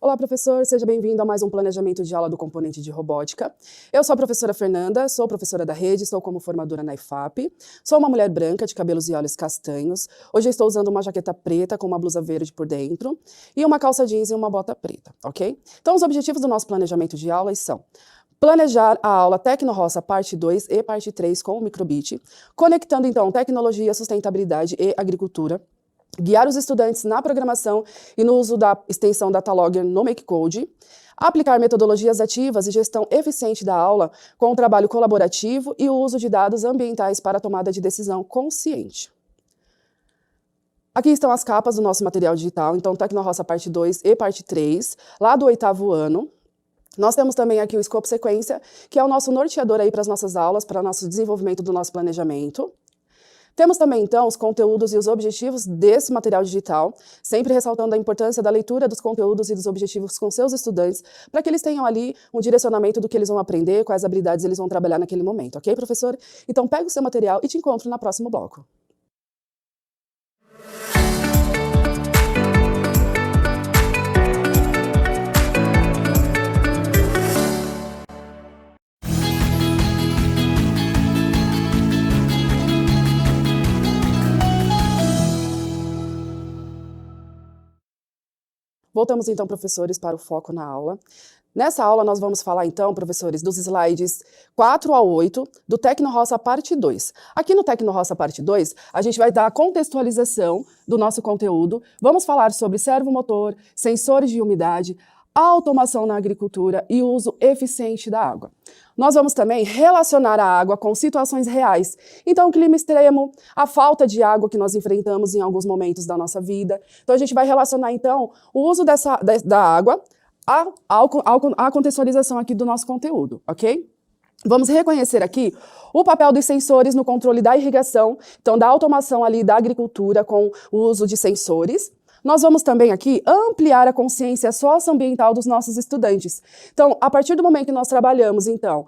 Olá, professor, seja bem-vindo a mais um planejamento de aula do componente de robótica. Eu sou a professora Fernanda, sou professora da rede, estou como formadora na IFAP. Sou uma mulher branca de cabelos e olhos castanhos. Hoje eu estou usando uma jaqueta preta com uma blusa verde por dentro e uma calça jeans e uma bota preta, ok? Então, os objetivos do nosso planejamento de aulas são: planejar a aula Tecno-Roça parte 2 e parte 3 com o Microbit, conectando então tecnologia, sustentabilidade e agricultura, guiar os estudantes na programação e no uso da extensão Datalogger no MakeCode, aplicar metodologias ativas e gestão eficiente da aula com o trabalho colaborativo e o uso de dados ambientais para a tomada de decisão consciente. Aqui estão as capas do nosso material digital, então Tecno-Roça parte 2 e parte 3, lá do 8º ano. Nós temos também aqui o Escopo Sequência, que é o nosso norteador aí para as nossas aulas, para o nosso desenvolvimento do nosso planejamento. Temos também, então, os conteúdos e os objetivos desse material digital, sempre ressaltando a importância da leitura dos conteúdos e dos objetivos com seus estudantes, para que eles tenham ali um direcionamento do que eles vão aprender, quais habilidades eles vão trabalhar naquele momento, ok, professor? Então, pega o seu material e te encontro no próximo bloco. Voltamos então, professores, para o foco na aula. Nessa aula nós vamos falar então, professores, dos slides 4 ao 8 do Tecno-Roça parte 2. Aqui no Tecno-Roça parte 2, a gente vai dar a contextualização do nosso conteúdo, vamos falar sobre servomotor, sensores de umidade, automação na agricultura e o uso eficiente da água. Nós vamos também relacionar a água com situações reais. Então, o clima extremo, a falta de água que nós enfrentamos em alguns momentos da nossa vida. Então, a gente vai relacionar, então, o uso da água à contextualização aqui do nosso conteúdo, ok? Vamos reconhecer aqui o papel dos sensores no controle da irrigação, então, da automação ali da agricultura com o uso de sensores. Nós vamos também aqui ampliar a consciência socioambiental dos nossos estudantes. Então, a partir do momento que nós trabalhamos, então,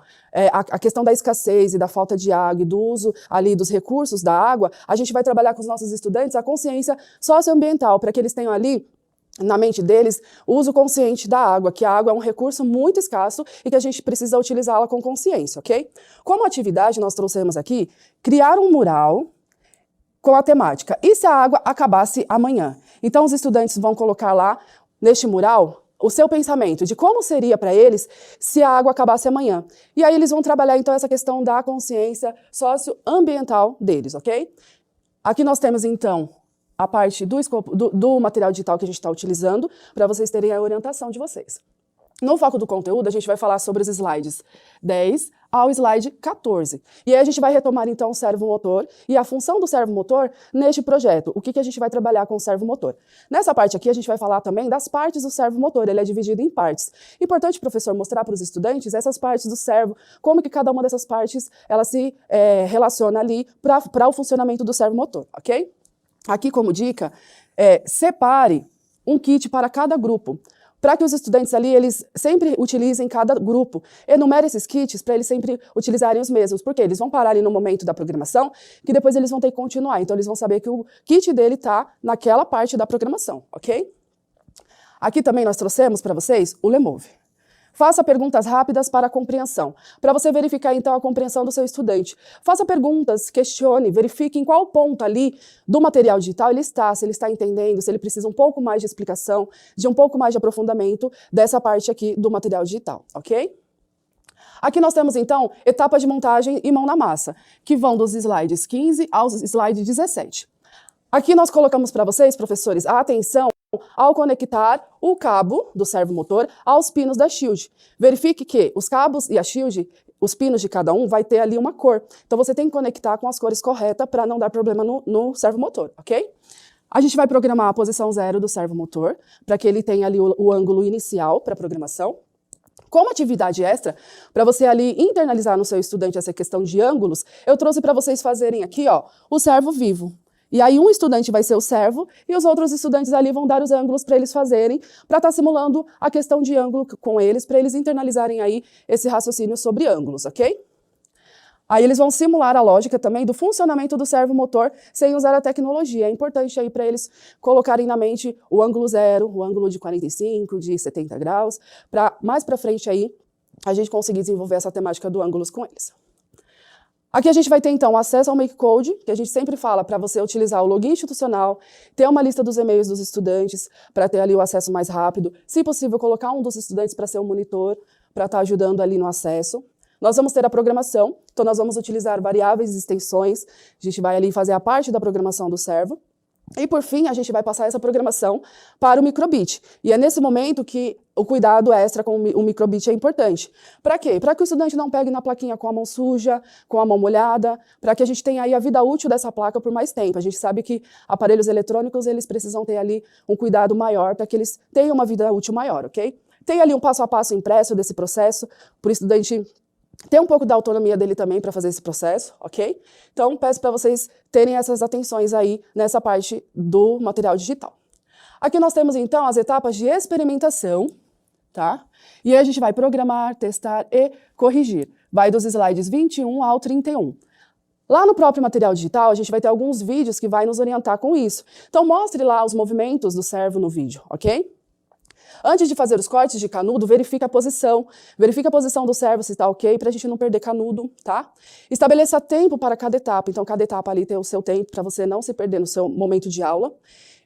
a questão da escassez e da falta de água e do uso ali dos recursos da água, a gente vai trabalhar com os nossos estudantes a consciência socioambiental, para que eles tenham ali na mente deles o uso consciente da água, que a água é um recurso muito escasso e que a gente precisa utilizá-la com consciência, ok? Como atividade, nós trouxemos aqui criar um mural com a temática: e se a água acabasse amanhã? Então, os estudantes vão colocar lá, neste mural, o seu pensamento de como seria para eles se a água acabasse amanhã. E aí eles vão trabalhar, então, essa questão da consciência socioambiental deles, ok? Aqui nós temos, então, a parte do material digital que a gente está utilizando, para vocês terem a orientação de vocês. No foco do conteúdo, a gente vai falar sobre os slides 10 ao slide 14. E aí a gente vai retomar, então, o servomotor e a função do servomotor neste projeto. O que a gente vai trabalhar com o servomotor? Nessa parte aqui, a gente vai falar também das partes do servomotor. Ele é dividido em partes. Importante, professor, mostrar para os estudantes essas partes do servo, como que cada uma dessas partes ela se relaciona ali para o funcionamento do servomotor, ok? Aqui, como dica, separe um kit para cada grupo, para que os estudantes ali, eles sempre utilizem cada grupo. Enumere esses kits para eles sempre utilizarem os mesmos, porque eles vão parar ali no momento da programação, que depois eles vão ter que continuar. Então, eles vão saber que o kit dele está naquela parte da programação, ok? Aqui também nós trouxemos para vocês o Lemove. Faça perguntas rápidas para a compreensão, para você verificar, então, a compreensão do seu estudante. Faça perguntas, questione, verifique em qual ponto ali do material digital ele está, se ele está entendendo, se ele precisa um pouco mais de explicação, de um pouco mais de aprofundamento dessa parte aqui do material digital, ok? Aqui nós temos, então, etapa de montagem e mão na massa, que vão dos slides 15 aos slides 17. Aqui nós colocamos para vocês, professores, a atenção ao conectar o cabo do servomotor aos pinos da shield. Verifique que os cabos e a shield, os pinos de cada um, vai ter ali uma cor. Então, você tem que conectar com as cores corretas para não dar problema no servomotor, ok? A gente vai programar a posição 0 do servomotor, para que ele tenha ali o ângulo inicial para a programação. Como atividade extra, para você ali internalizar no seu estudante essa questão de ângulos, eu trouxe para vocês fazerem aqui, ó, o servo vivo. E aí um estudante vai ser o servo e os outros estudantes ali vão dar os ângulos para eles fazerem, para estar simulando a questão de ângulo com eles, para eles internalizarem aí esse raciocínio sobre ângulos, ok? Aí eles vão simular a lógica também do funcionamento do servomotor sem usar a tecnologia. É importante aí para eles colocarem na mente o ângulo zero, o ângulo de 45, de 70 graus, para mais para frente aí a gente conseguir desenvolver essa temática do ângulos com eles. Aqui a gente vai ter, então, acesso ao MakeCode, que a gente sempre fala para você utilizar o login institucional, ter uma lista dos e-mails dos estudantes, para ter ali o acesso mais rápido. Se possível, colocar um dos estudantes para ser o monitor, para estar ajudando ali no acesso. Nós vamos ter a programação, então nós vamos utilizar variáveis e extensões. A gente vai ali fazer a parte da programação do servo. E, por fim, a gente vai passar essa programação para o microbit. E é nesse momento que o cuidado extra com o microbit é importante. Para quê? Para que o estudante não pegue na plaquinha com a mão suja, com a mão molhada, para que a gente tenha aí a vida útil dessa placa por mais tempo. A gente sabe que aparelhos eletrônicos, eles precisam ter ali um cuidado maior para que eles tenham uma vida útil maior, ok? Tem ali um passo a passo impresso desse processo, para o estudante ter um pouco da autonomia dele também para fazer esse processo, ok? Então, peço para vocês terem essas atenções aí nessa parte do material digital. Aqui nós temos, então, as etapas de experimentação, tá? E aí a gente vai programar, testar e corrigir. Vai dos slides 21 ao 31. Lá no próprio material digital, a gente vai ter alguns vídeos que vai nos orientar com isso. Então, mostre lá os movimentos do servo no vídeo, ok? Antes de fazer os cortes de canudo, verifique a posição do servo se está ok, para a gente não perder canudo, tá? Estabeleça tempo para cada etapa, então cada etapa ali tem o seu tempo para você não se perder no seu momento de aula.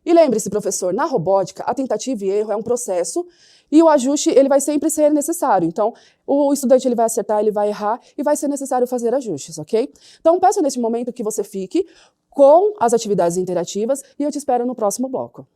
E lembre-se, professor, na robótica, a tentativa e erro é um processo e o ajuste ele vai sempre ser necessário. Então, o estudante ele vai acertar, ele vai errar e vai ser necessário fazer ajustes, ok? Então, peço neste momento que você fique com as atividades interativas e eu te espero no próximo bloco.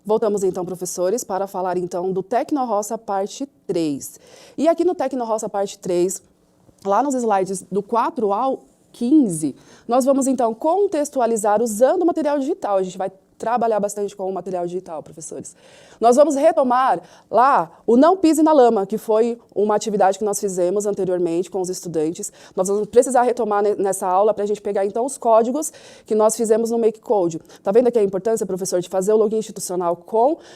Voltamos então, professores, para falar então do Tecnoroça parte 3. E aqui no Tecnoroça parte 3, lá nos slides do 4 ao 15, nós vamos então contextualizar usando o material digital. A gente vai trabalhar bastante com o material digital, professores. Nós vamos retomar lá o Não Pise na Lama, que foi uma atividade que nós fizemos anteriormente com os estudantes. Nós vamos precisar retomar nessa aula para a gente pegar então os códigos que nós fizemos no MakeCode. Tá vendo aqui a importância, professor, de fazer o login institucional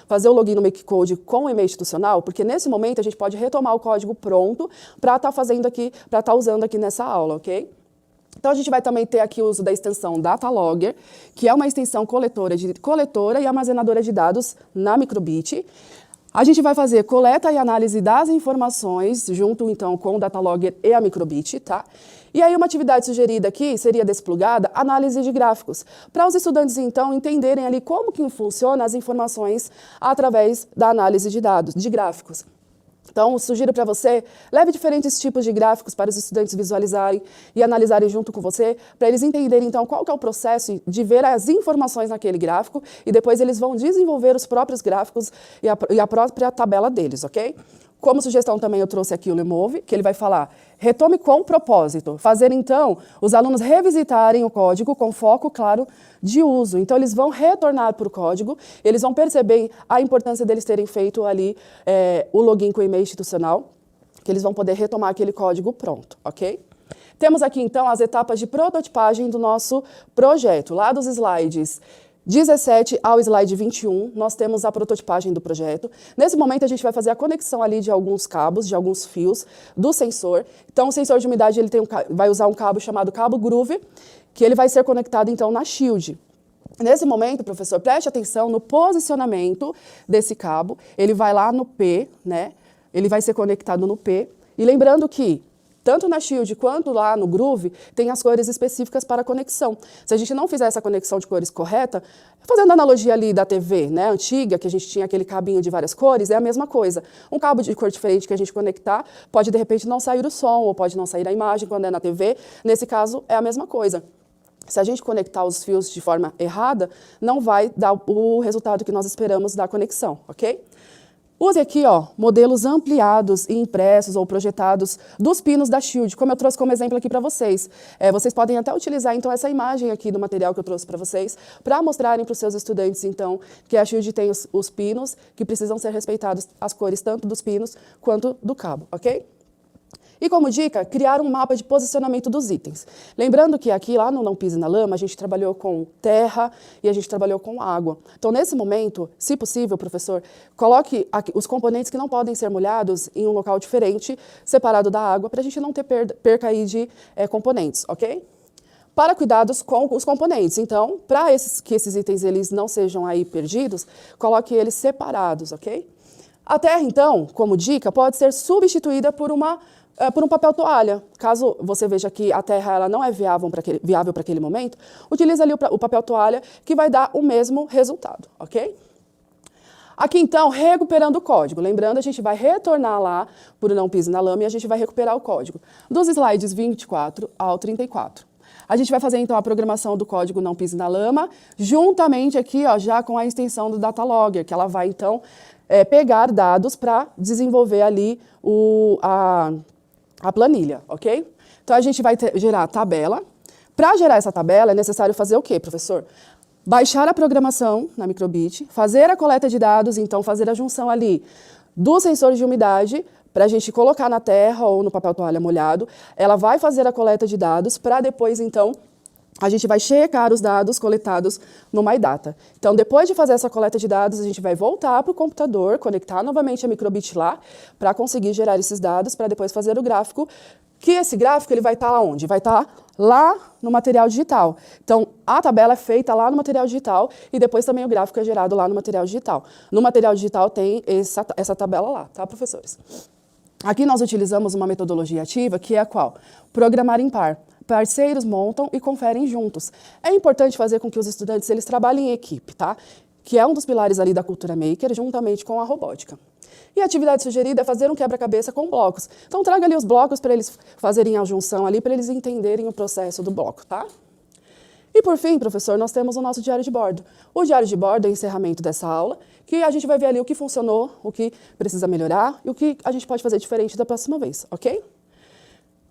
fazer o login no MakeCode com o e-mail institucional? Porque nesse momento a gente pode retomar o código pronto para estar fazendo aqui, para estar usando aqui nessa aula, ok? Então, a gente vai também ter aqui o uso da extensão Datalogger, que é uma extensão coletora e armazenadora de dados na microbit. A gente vai fazer coleta e análise das informações, junto, então, com o Datalogger e a microbit, tá? E aí, uma atividade sugerida aqui seria desplugada, análise de gráficos, para os estudantes, então, entenderem ali como que funciona as informações através da análise de dados, de gráficos. Então, sugiro para você, leve diferentes tipos de gráficos para os estudantes visualizarem e analisarem junto com você, para eles entenderem, então, qual que é o processo de ver as informações naquele gráfico e depois eles vão desenvolver os próprios gráficos e a própria tabela deles, ok? Como sugestão também eu trouxe aqui o Lemove, que ele vai falar, retome com propósito, fazer então os alunos revisitarem o código com foco claro de uso. Então eles vão retornar para o código, eles vão perceber a importância deles terem feito ali o login com o e-mail institucional, que eles vão poder retomar aquele código pronto, ok? Temos aqui então as etapas de prototipagem do nosso projeto, lá dos slides 17 ao slide 21, nós temos a prototipagem do projeto. Nesse momento, a gente vai fazer a conexão ali de alguns cabos, de alguns fios do sensor. Então, o sensor de umidade ele vai usar um cabo chamado cabo Groove, que ele vai ser conectado, então, na shield. Nesse momento, professor, preste atenção no posicionamento desse cabo. Ele vai lá no P, né? Ele vai ser conectado no P. E lembrando que tanto na Shield quanto lá no Groove, tem as cores específicas para a conexão. Se a gente não fizer essa conexão de cores correta, fazendo a analogia ali da TV, né, antiga, que a gente tinha aquele cabinho de várias cores, é a mesma coisa. Um cabo de cor diferente que a gente conectar, pode de repente não sair o som, ou pode não sair a imagem quando é na TV. Nesse caso, é a mesma coisa. Se a gente conectar os fios de forma errada, não vai dar o resultado que nós esperamos da conexão, ok? Use aqui, ó, modelos ampliados e impressos ou projetados dos pinos da Shield, como eu trouxe como exemplo aqui para vocês. Vocês podem até utilizar, então, essa imagem aqui do material que eu trouxe para vocês, para mostrarem para os seus estudantes, então, que a Shield tem os pinos, que precisam ser respeitados as cores tanto dos pinos quanto do cabo, ok? E como dica, criar um mapa de posicionamento dos itens. Lembrando que aqui, lá no Não Pise na Lama, a gente trabalhou com terra e a gente trabalhou com água. Então, nesse momento, se possível, professor, coloque aqui os componentes que não podem ser molhados em um local diferente, separado da água, para a gente não ter perca aí de componentes, ok? Para cuidados com os componentes. Então, para que esses itens eles não sejam aí perdidos, coloque eles separados, ok? A terra, então, como dica, pode ser substituída por um papel toalha. Caso você veja que a terra ela não é viável para aquele momento, utilize ali o papel toalha, que vai dar o mesmo resultado, ok? Aqui, então, recuperando o código. Lembrando, a gente vai retornar lá por Não Pise na Lama e a gente vai recuperar o código. Dos slides 24 ao 34. A gente vai fazer, então, a programação do código Não Pise na Lama, juntamente aqui, ó, já com a extensão do Datalogger, que ela vai, então, pegar dados para desenvolver ali a planilha, ok? Então, a gente vai gerar a tabela. Para gerar essa tabela, é necessário fazer o quê, professor? Baixar a programação na Microbit, fazer a coleta de dados, então fazer a junção ali dos sensores de umidade, para a gente colocar na terra ou no papel toalha molhado. Ela vai fazer a coleta de dados para depois, então, a gente vai checar os dados coletados no MyData. Então, depois de fazer essa coleta de dados, a gente vai voltar para o computador, conectar novamente a Microbit lá, para conseguir gerar esses dados, para depois fazer o gráfico, que esse gráfico ele vai estar onde? Vai estar lá no material digital. Então, a tabela é feita lá no material digital e depois também o gráfico é gerado lá no material digital. No material digital tem essa tabela lá, tá, professores? Aqui nós utilizamos uma metodologia ativa, que é a qual? Programar em par. Parceiros montam e conferem juntos. É importante fazer com que os estudantes eles trabalhem em equipe, tá? Que é um dos pilares ali da cultura maker, juntamente com a robótica. E a atividade sugerida é fazer um quebra-cabeça com blocos. Então, traga ali os blocos para eles fazerem a junção ali, para eles entenderem o processo do bloco, tá? E por fim, professor, nós temos o nosso diário de bordo. O diário de bordo é o encerramento dessa aula, que a gente vai ver ali o que funcionou, o que precisa melhorar e o que a gente pode fazer diferente da próxima vez, ok?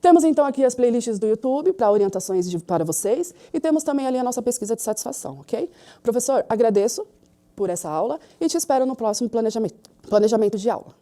Temos então aqui as playlists do YouTube para orientações para vocês e temos também ali a nossa pesquisa de satisfação, ok? Professor, agradeço por essa aula e te espero no próximo planejamento de aula.